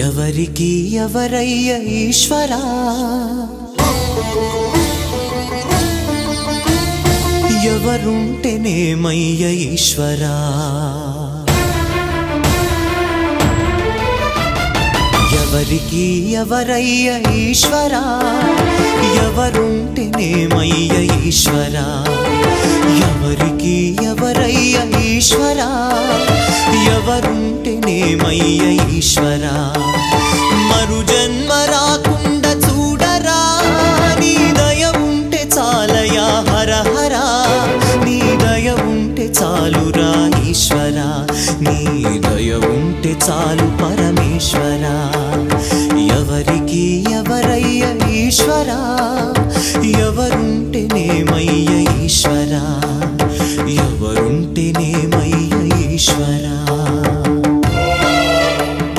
ఎవరికి ఎవరయ్య ఈశ్వరా, ఎవరుంటేనేమయ్య ఈశ్వరా, ఎవరికి ఎవరయ్య ఈశ్వరా, ఎవరుంటేనేమయ్య ఈశ్వరా, ఎవరికి ఎవరయ్య ఈశ్వరా, ఎవరుంటేనేమయ్య ఈశ్వరా. మరు జన్మ రాకుండా చూడరా, నీ దయ ఉంటే చాలయా హర హరా, నీ దయ ఉంటే చాలురా ఈశ్వరా, నీ దయ ఉంటే చాలు పరమేశ్వరా. ఎవరికి ఎవరయ్య ఈశ్వరా, ఎవరుంటేనేమయ్య ఈశ్వరా, ఎవరుంటేనేమయ్య ఈశ్వరా.